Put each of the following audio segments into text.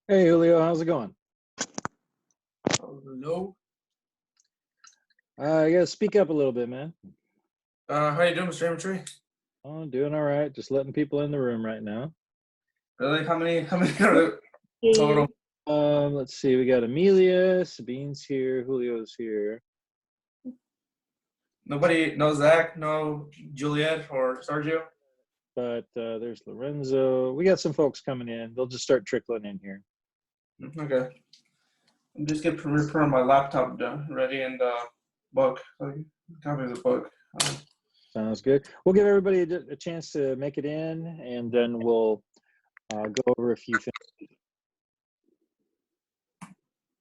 Hey Julio, how's it going? Hello. You gotta speak up a little bit, man. How you doing, Mr. Amateur? Oh, doing all right. Just letting people in the room right now. Really? How many are total? Let's see. We got Amelia, Sabine's here, Julio's here, Nobody, no Zach, no Juliet or Sergio? but there's Lorenzo. We got some folks coming in. They'll just start trickling in here. Okay. I'm just getting Premiere Pro on my laptop done, ready, and book. Copy of the book. Sounds good. We'll give everybody a chance to make it in, and then we'll go over a few things.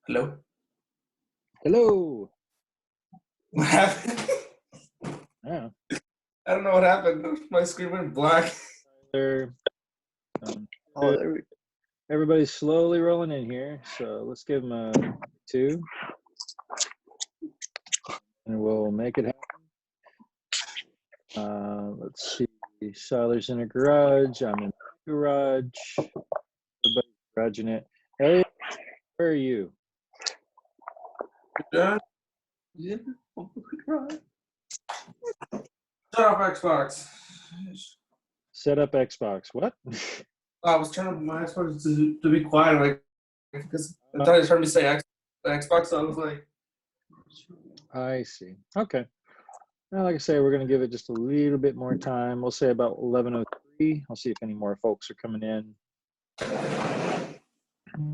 Hello? Hello. What happened? Yeah. I don't know what happened. My screen went black. There. Oh, there we Everybody's slowly rolling in here, so let's give them a 2, and we'll make it happen. Let's see. Siler's in a garage. I'm in the garage. Everybody's garaging it. Elliot, where are you? Yeah. Shut up, Xbox. Set up Xbox. What? I was trying to my Xbox to be quiet, like, because I thought you heard me say Xbox, so I was like, I see. Okay. Now, like I say, we're going to give it just a little bit more time. We'll say about 11:03. I'll see if any more folks are coming in.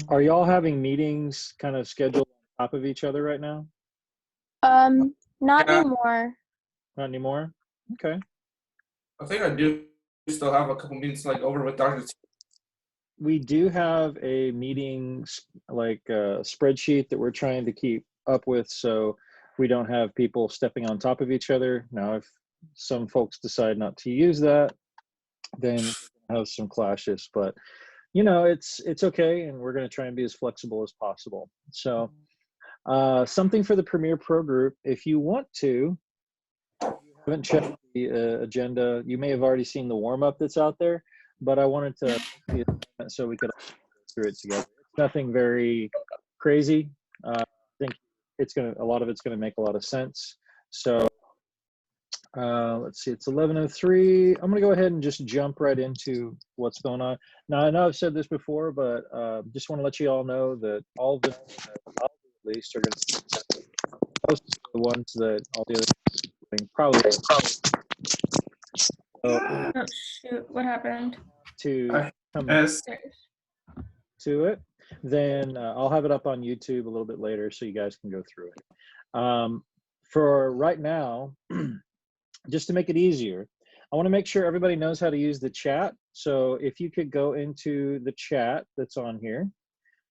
Are y'all having meetings kind of scheduled on top of each other right now? Not Yeah. anymore. Not anymore? Okay. I think I do still have a couple meetings like over with Dr. T. We do have a meeting like spreadsheet that we're trying to keep up with, so we don't have people stepping on top of each other. Now, if some folks decide not to use that, then we'll have some clashes, but you know, it's okay, and we're going to try and be as flexible as possible. So something for the Premiere Pro group, if you want to, if you haven't checked the agenda, you may have already seen the warm-up that's out there, but I wanted to so we could go through it together. It's nothing very crazy. I think a lot of it's gonna make a lot of sense. So let's see, it's 11:03. I'm gonna go ahead and just jump right into what's going on. Now I know I've said this before, but just want to let you all know that all of the at least are gonna most of the ones that all the other probably so Oh shoot, what happened? to come Yes. to it, then I'll have it up on YouTube a little bit later so you guys can go through it. For right now, just to make it easier, I want to make sure everybody knows how to use the chat. So if you could go into the chat that's on here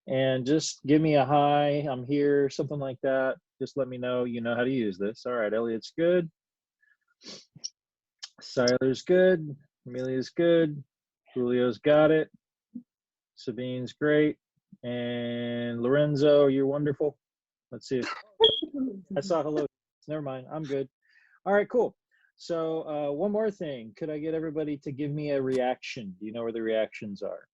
and just give me a hi, I'm here, something like that. Just let me know you know how to use this. All right, Elliot's good. Siler's good. Amelia's good. Julio's got it. Sabine's great. And Lorenzo, you're wonderful. Let's see. I saw hello. Never mind. I'm good. All right, cool. So one more thing. Could I get everybody to give me a reaction? Do you know where the reactions are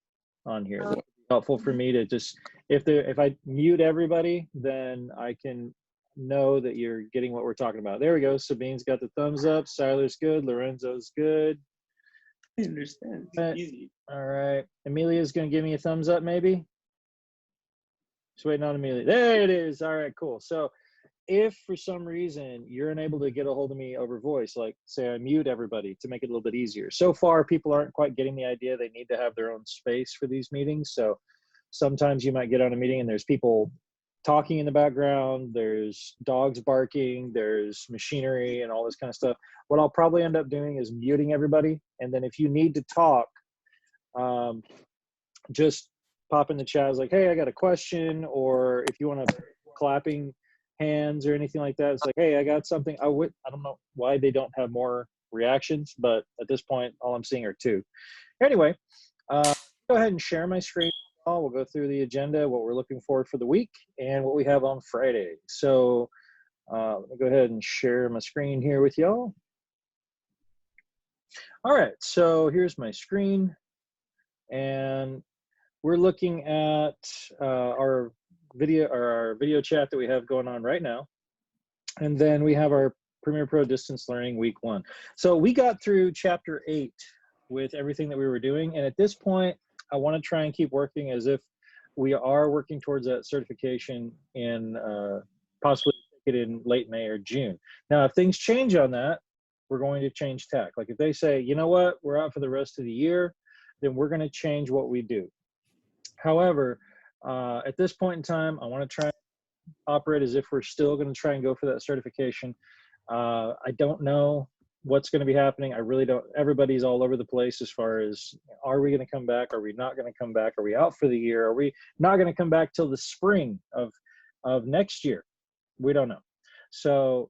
on here? That would be helpful for me to just, if I mute everybody, then I can know that you're getting what we're talking about. There we go. Sabine's got the thumbs up. Siler's good. Lorenzo's good. I understand. It's easy. All right. Amelia's going to give me a thumbs up, maybe? Just waiting on Amelia. There it is. All right, cool. So if for some reason you're unable to get a hold of me over voice, like say I mute everybody to make it a little bit easier. So far, people aren't quite getting the idea they need to have their own space for these meetings. So sometimes you might get on a meeting and there's people talking in the background, there's dogs barking, there's machinery and all this kind of stuff. What I'll probably end up doing is muting everybody. And then if you need to talk, just pop in the chat as like, hey, I got a question, or if you want to clapping hands or anything like that, it's like, hey, I got something. I don't know why they don't have more reactions, but at this point, all I'm seeing are 2. Anyway, go ahead and share my screen. We'll go through the agenda, what we're looking for the week, and what we have on Friday. So let me go ahead and share my screen here with y'all. All right, so here's my screen. And we're looking at our video chat that we have going on right now. And then we have our Premiere Pro Distance Learning Week 1. So we got through Chapter 8 with everything that we were doing. And at this point, I want to try and keep working as if we are working towards that certification in possibly take it in late May or June. Now, if things change on that, we're going to change tack. Like if they say, you know what, we're out for the rest of the year, then we're going to change what we do. However, at this point in time, I want to try and operate as if we're still going to try and go for that certification. I don't know what's going to be happening. I really don't. Everybody's all over the place as far as, are we going to come back? Are we not going to come back? Are we out for the year? Are we not going to come back till the spring of next year? We don't know. So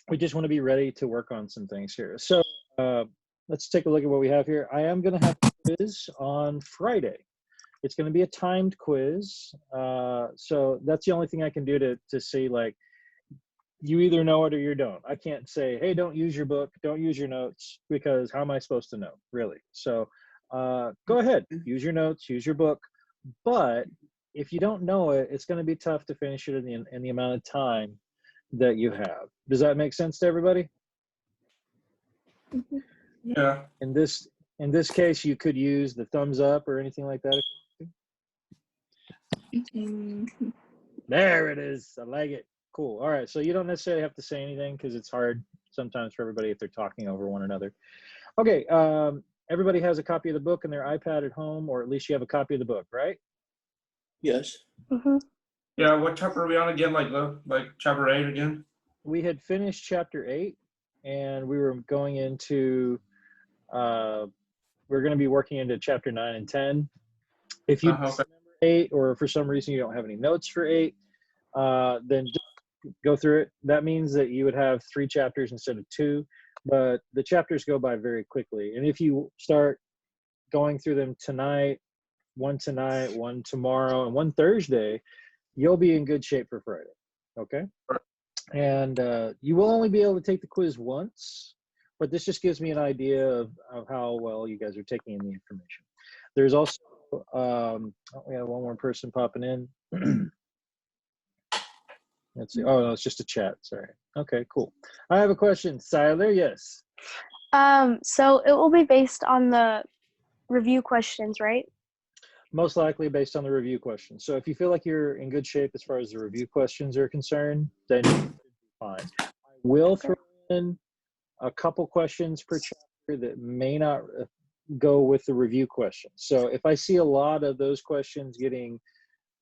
we just want to be ready to work on some things here. So let's take a look at what we have here. I am going to have a quiz on Friday. It's going to be a timed quiz. So that's the only thing I can do to see, like, you either know it or you don't. I can't say, hey, don't use your book, don't use your notes, because how am I supposed to know, really? So go ahead, use your notes, use your book. But if you don't know it, it's going to be tough to finish it in the amount of time that you have. Does that make sense to everybody? Yeah. In this case, you could use the thumbs up or anything like that. There it is. I like it. Cool. All right. So you don't necessarily have to say anything because it's hard sometimes for everybody if they're talking over one another. Okay. Everybody has a copy of the book in their iPad at home, or at least you have a copy of the book, right? Yes. Yeah. What chapter are we on again? Like chapter 8 again? We had finished chapter 8, and we were going into we're going to be working into chapter 9 and 10. If you Okay. 8, or for some reason you don't have any notes for 8, then just go through it. That means that you would have 3 chapters instead of 2, but the chapters go by very quickly. And if you start going through them tonight, one tomorrow, and one Thursday, you'll be in good shape for Friday. Okay. Right. And you will only be able to take the quiz once, but this just gives me an idea of how well you guys are taking in the information. There's also we have one more person popping in. Let's see. Oh, no, it's just a chat. Sorry. Okay, cool. I have a question. Siler, yes. So it will be based on the review questions, right? Most likely based on the review questions. So if you feel like you're in good shape as far as the review questions are concerned, then you'll be fine. I will throw in a couple questions per chapter that may not go with the review questions. So if I see a lot of those questions getting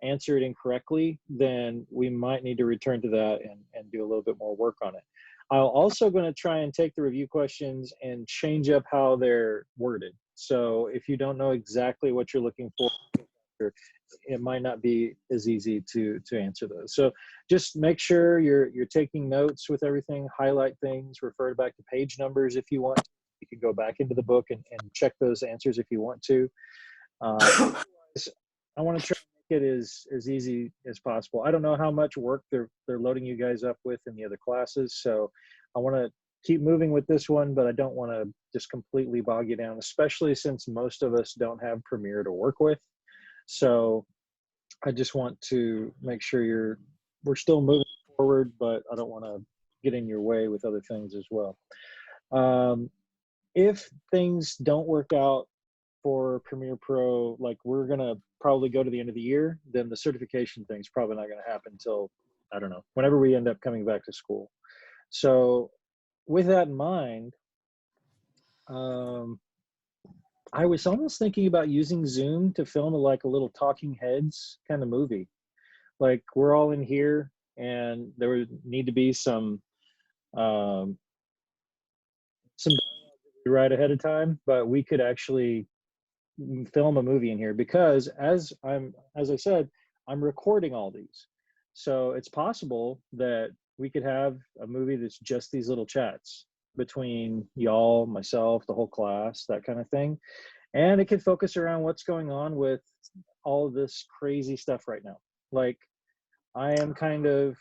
answered incorrectly, then we might need to return to that and do a little bit more work on it. I'm also going to try and take the review questions and change up how they're worded. So if you don't know exactly what you're looking for, it might not be as easy to answer those. So just make sure you're taking notes with everything, highlight things, refer back to page numbers if you want. You can go back into the book and check those answers if you want to. I want to try to make it as easy as possible. I don't know how much work they're loading you guys up with in the other classes, so I want to keep moving with this one, but I don't want to just completely bog you down, especially since most of us don't have Premiere to work with. So I just want to make sure we're still moving forward, but I don't want to get in your way with other things as well. If things don't work out for Premiere Pro, like we're going to probably go to the end of the year, then the certification thing's probably not going to happen until, I don't know, whenever we end up coming back to school. So with that in mind, I was almost thinking about using Zoom to film like a little talking heads kind of movie. Like we're all in here and there would need to be some dialogue right ahead of time, but we could actually film a movie in here because as I said, I'm recording all these. So it's possible that we could have a movie that's just these little chats between y'all, myself, the whole class, that kind of thing. And it could focus around what's going on with all of this crazy stuff right now. Like I am kind of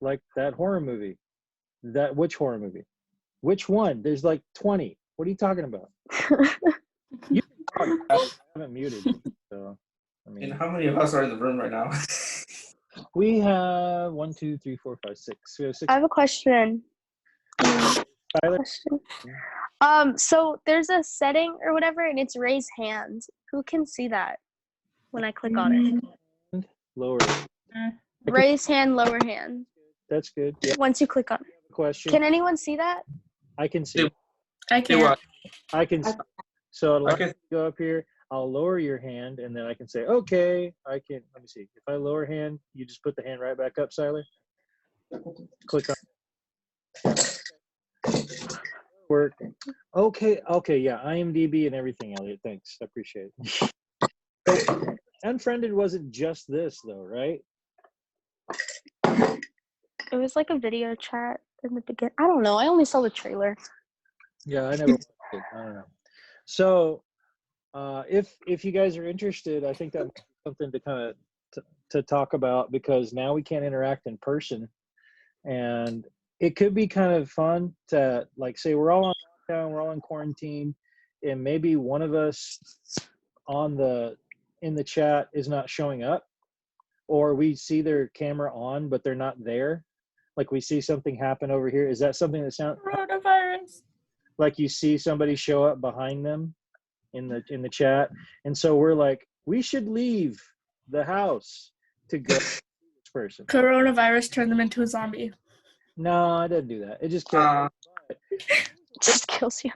like that horror movie. Which horror movie? Which one? There's like 20. What are you talking about? You I haven't muted. So, I And mean, how many of us are in the room right now? we have 1, 2, 3, 4, 5, 6. We have 6. I have a question. Tyler, So there's a setting or whatever, and it's raise hand. Who can see that when I click on it? lower. Raise hand, lower hand. That's good. Yeah. Once you click on it. Question. Can anyone see that? I can see. I can't. I can. So I'll Okay. go up here. I'll lower your hand, and then I can say, okay. I can. Let me see. If I lower hand, you just put the hand right back up, Siler. Click on. Work. Okay. Okay. Yeah. IMDb and everything, Elliot. Thanks. I appreciate it. Unfriended wasn't just this, though, right? It was like a video chat in the beginning. I don't know. I only saw the trailer. Yeah, I never watched it. I don't know. So, if you guys are interested, I think that's something to kind of to talk about, because now we can't interact in person, and it could be kind of fun to, like, say we're all on lockdown, we're all in quarantine, and maybe one of us in the chat is not showing up, or we see their camera on but they're not there. Like, we see something happen over here. Is that something that sounds Coronavirus. like you see somebody show up behind them in the chat, and so we're like, we should leave the house to go to this person? Coronavirus turned them into a zombie. No, I didn't do that. It just killed Just kills you.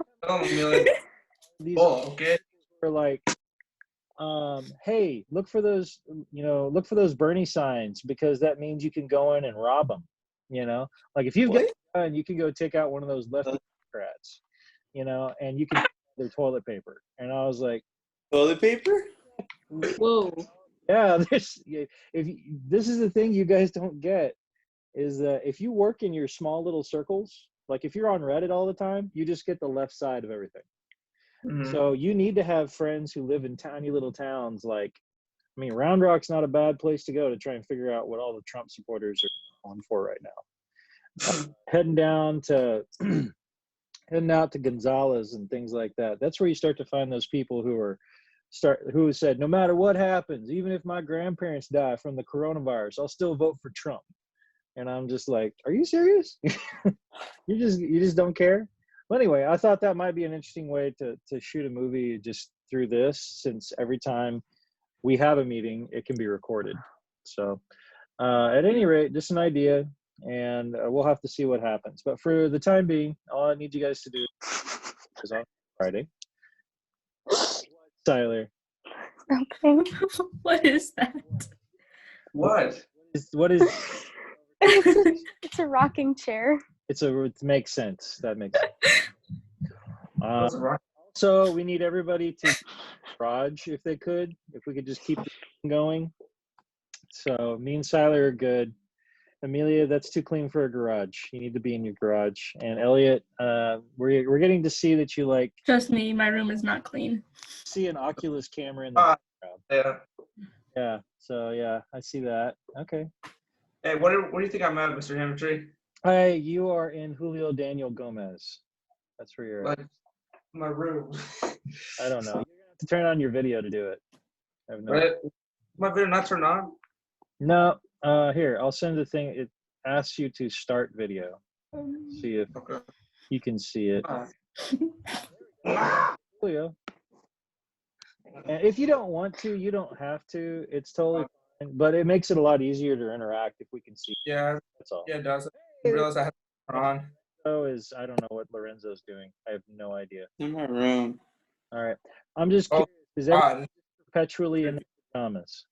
these Okay. are like, hey, look for those Bernie signs, because that means you can go in and rob them. Like, if you've got a gun, you can go take out one of those left Democrats, and you can take their toilet paper. And I was like, Toilet paper? Whoa. yeah, this is the thing you guys don't get, is that if you work in your small little circles, like if you're on Reddit all the time, you just get the left side of everything. Mhm. So you need to have friends who live in tiny little towns. Like, I mean, Round Rock's not a bad place to go to try and figure out what all the Trump supporters are on for right now. Heading out to Gonzales and things like that. That's where you start to find those people who said, no matter what happens, even if my grandparents die from the coronavirus, I'll still vote for Trump. And I'm just like, are you serious? you just don't care? Well, anyway, I thought that might be an interesting way to shoot a movie just through this, since every time we have a meeting, it can be recorded. So at any rate, just an idea, and we'll have to see what happens. But for the time being, all I need you guys to do is on Friday. Tyler, Okay. What is that? What? what is It's a rocking chair. it makes sense. That makes sense. What's wrong? So we need everybody to garage, if they could, if we could just keep the going. So me and Siler are good. Amelia, that's too clean for a garage. You need to be in your garage. And Elliot, we're getting to see that you like Trust me, my room is not clean. see an Oculus camera in the background. Yeah. Yeah. So yeah, I see that. Okay. Hey, what do you think I'm at, Mr. Hammertree? Hey, you are in Julio Daniel Gomez. That's where you're at. Like my room. I don't know. You're gonna have to turn on your video to do it. I have no Right? My video not turned on? No, here, I'll send the thing. It asks you to start video. See if Okay. you can see it. Julio. And if you don't want to, you don't have to. It's totally fine. But it makes it a lot easier to interact if we can see. Yeah, That's all. yeah, it does. I didn't realize I had it on. So I don't know what Lorenzo's doing. I have no idea. In my room. All right. I'm just Oh, curious. Is everyone God. perpetually in their pajamas?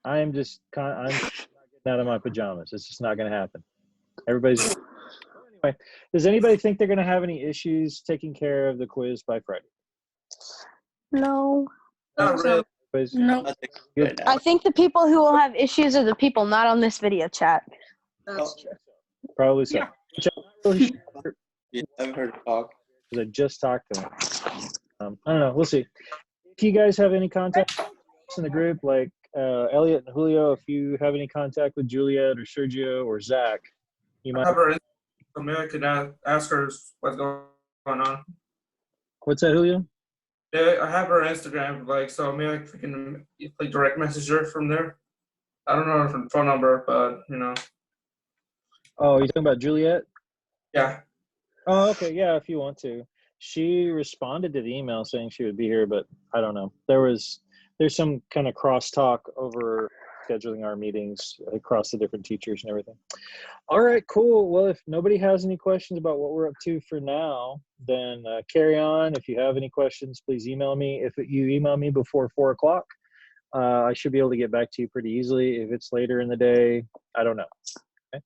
I'm not getting out of my pajamas. It's just not going to happen. Everybody's anyway. Does anybody think they're going to have any issues taking care of the quiz by Friday? No. Not really. Everybody's Nope. Nothing good? right now. I think the people who will have issues are the people not on this video chat. That's true. Probably so. Yeah. Which I'm not really sure, Yeah, I've heard talk. because I just talked to him. I don't know. We'll see. If you guys have any contact in the group, like Elliot and Julio, if you have any contact with Juliet or Sergio or Zach, you might. Have her in. Maybe I could ask her what's going on. What's that, Julio? Yeah, I have her Instagram, like, so maybe I can like direct message her from there. I don't know her phone number, but Oh, you talking about Juliet? yeah. Oh, okay. Yeah, if you want to. She responded to the email saying she would be here, but I don't know. There's some kind of crosstalk over scheduling our meetings across the different teachers and everything. All right, cool. Well, if nobody has any questions about what we're up to for now, then carry on. If you have any questions, please email me. If you email me before 4 o'clock, I should be able to get back to you pretty easily. If it's later in the day, I don't know. Okay?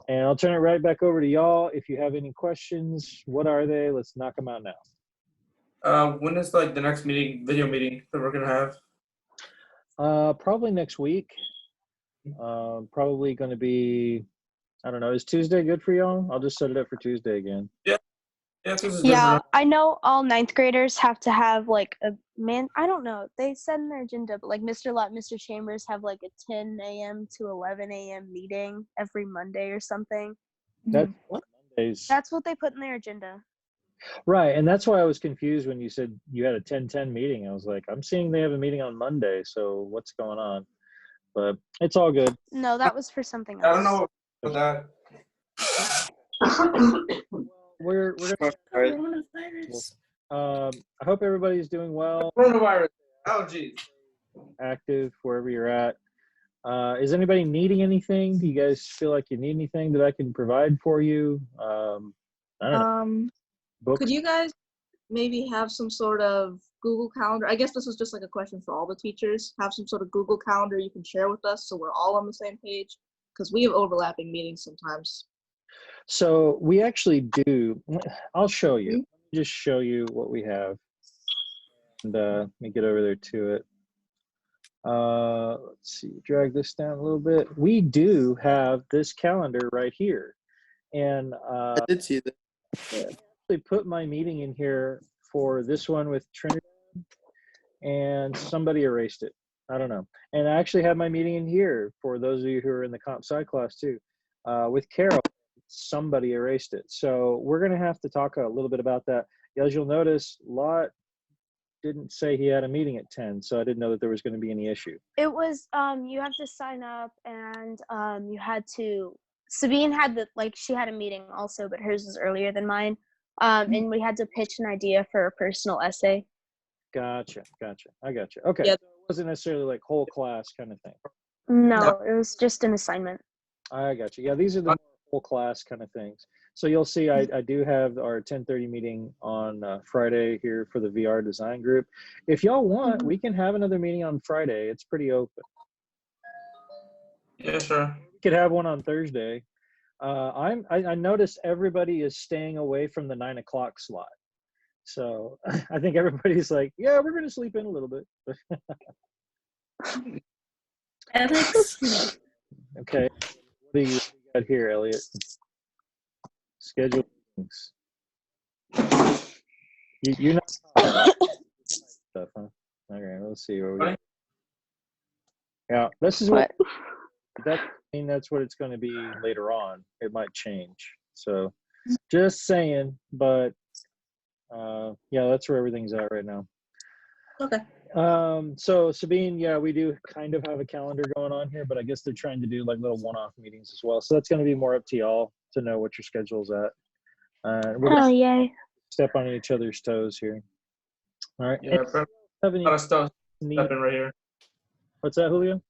And I'll turn it right back over to y'all. If you have any questions, what are they? Let's knock them out now. When is like the next video meeting that we're gonna have? Probably next week. Probably going to be, I don't know. Is Tuesday good for y'all? I'll just set it up for Tuesday again. Yeah, this is good. Yeah, I know all ninth graders have to have like I don't know. They said in their agenda, but like Mr. Lott, Mr. Chambers have like a 10 a.m. to 11 a.m. meeting every Monday or something. That's Mondays. That's what they put in their agenda. Right, and that's why I was confused when you said you had a 10-10 meeting. I was like, I'm seeing they have a meeting on Monday, so what's going on? But it's all good. No, that was for something else. I don't know about that. We're gonna, Coronavirus. I hope everybody's doing well, Coronavirus. Oh, geez. active wherever you're at. Is anybody needing anything? Do you guys feel like you need anything that I can provide for you? I don't know. Books? Could you guys maybe have some sort of Google Calendar? I guess this is just like a question for all the teachers. Have some sort of Google Calendar you can share with us so we're all on the same page, because we have overlapping meetings sometimes. So we actually do. I'll show you. Let me just show you what we have. And let me get over there to it. Let's see, drag this down a little bit. We do have this calendar right here. And I did see that. I actually put my meeting in here for this one with Trinidad, and somebody erased it. I don't know. And I actually have my meeting in here for those of you who are in the comp sci class too. With Carol, somebody erased it. So we're going to have to talk a little bit about that. As you'll notice, Lott didn't say he had a meeting at 10, so I didn't know that there was going to be any issue. It was you have to sign up, and you had to. Sabine had she had a meeting also, but hers was earlier than mine. And we had to pitch an idea for a personal essay. Gotcha. I gotcha. Okay. Yeah. So it wasn't necessarily like whole class kind of thing. No, it was just an assignment. I gotcha. Yeah, these are the more whole class kind of things. So you'll see I do have our 10:30 meeting on Friday here for the VR design group. If y'all want, we can have another meeting on Friday. It's pretty open. Yeah, sure. We could have one on Thursday. I noticed everybody is staying away from the 9 o'clock slot. So I think everybody's like, yeah, we're going to sleep in a little bit. Alex. Okay. What do you got here, Elliot? Schedule meetings. You're not stuff, huh? Okay, let's see where we go. Yeah, this is what that's what it's going to be later on. It might change. So just saying, but yeah, that's where everything's at right now. Okay. So Sabine, yeah, we do kind of have a calendar going on here, but I guess they're trying to do like little one-off meetings as well. So that's going to be more up to y'all to know what your schedule's at. We're Oh, gonna yay. step on each other's toes here. All right. Yeah, Have any a lot of stuff need- stepping right here. What's that, Julio?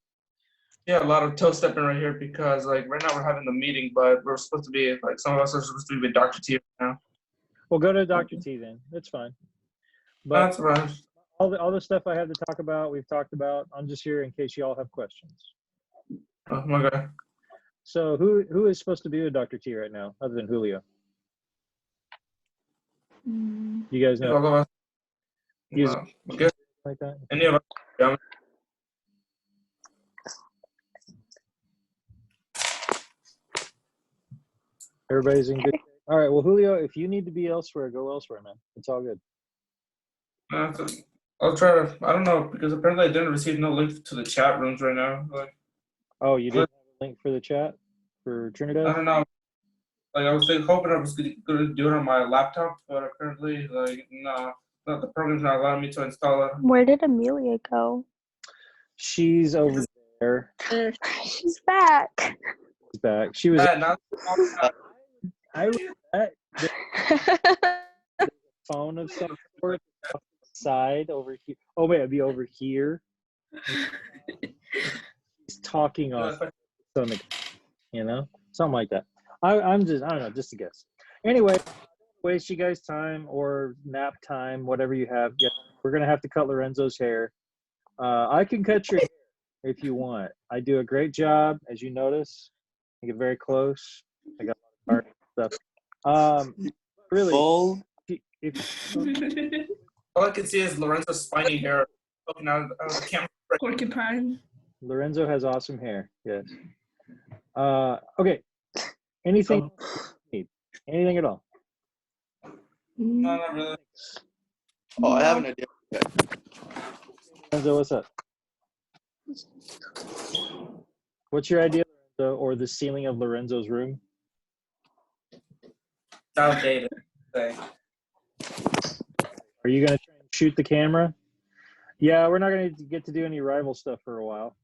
Yeah, a lot of toe stepping right here because like right now we're having the meeting, but we're supposed to be like some of us are supposed to be with Dr. T right now. Well, go to Dr. T then. It's fine. But That's right. all the stuff I have to talk about, we've talked about. I'm just here in case you all have questions. Oh my God. So who is supposed to be with Dr. T right now, other than Julio? You guys know All of us. Use- I guess like that? any of us. Yeah. Everybody's in good shape. All right. Well, Julio, if you need to be elsewhere, go elsewhere, man. It's all good. I'll try to. I don't know because apparently I didn't receive no link to the chat rooms right now. Like Oh, you didn't have a link for the chat for I Trinidad? don't know. Like I was hoping I was gonna do it on my laptop, but apparently like no. the program's not allowing me to install it. Where did Amelia go? She's over there. There. She's back. She's back. She was. Now, I that phone of some sort off the side over here. Oh wait, it'd be over here. He's talking on stomach, something like that. I don't know, just a guess. Anyway, waste you guys time or nap time, whatever you have. Yeah, we're gonna have to cut Lorenzo's hair. I can cut your hair if you want. I do a great job, as you notice. I get very close. I got a lot of stuff. Really, Full. if all I can see is Lorenzo's spiny hair poking out of the camera. Porcupine. Lorenzo has awesome hair, yes. Okay. Anything you need? Anything at all? No, not really. Oh, I have an idea. Okay. Lorenzo, what's up? What's your idea, Lorenzo, or the ceiling of Lorenzo's room? It's outdated. Thing. Are you gonna try and shoot the camera? Yeah, we're not gonna get to do any rival stuff for a while.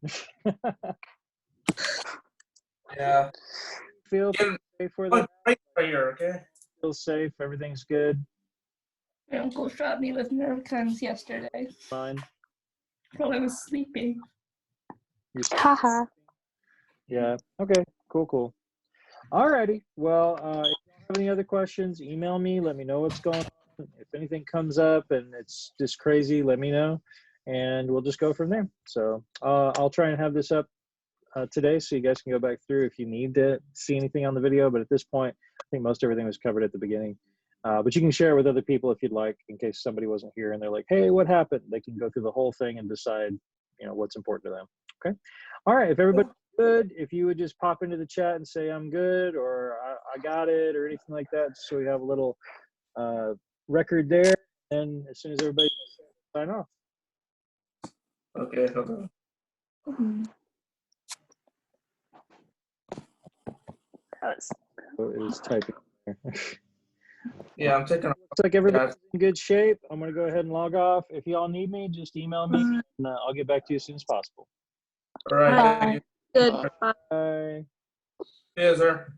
Yeah. Feel Yeah. safe for Oh, that. right here, okay? Feel safe. Everything's good. My uncle shot me with Nerf guns yesterday Fine. while I was sleeping. You're Haha. Yeah. Okay. Cool. Alrighty. Well, if you have any other questions, email me. Let me know what's going on. If anything comes up and it's just crazy, let me know, and we'll just go from there. So I'll try and have this up today, so you guys can go back through if you need to see anything on the video. But at this point, I think most everything was covered at the beginning. But you can share it with other people if you'd like, in case somebody wasn't here and they're like, "Hey, what happened?" They can go through the whole thing and decide, what's important to them. Okay. All right. If everybody's good, if you would just pop into the chat and say I'm good or I got it or anything like that, so we have a little record there. And as soon as everybody sign off. Okay, hold on. That was So it was typing there. Yeah, I'm taking. Looks like everybody's in good shape. I'm going to go ahead and log off. If y'all need me, just email me and I'll get back to you as soon as possible. All right. Bye. Thank you. Good. Bye. Yes, sir.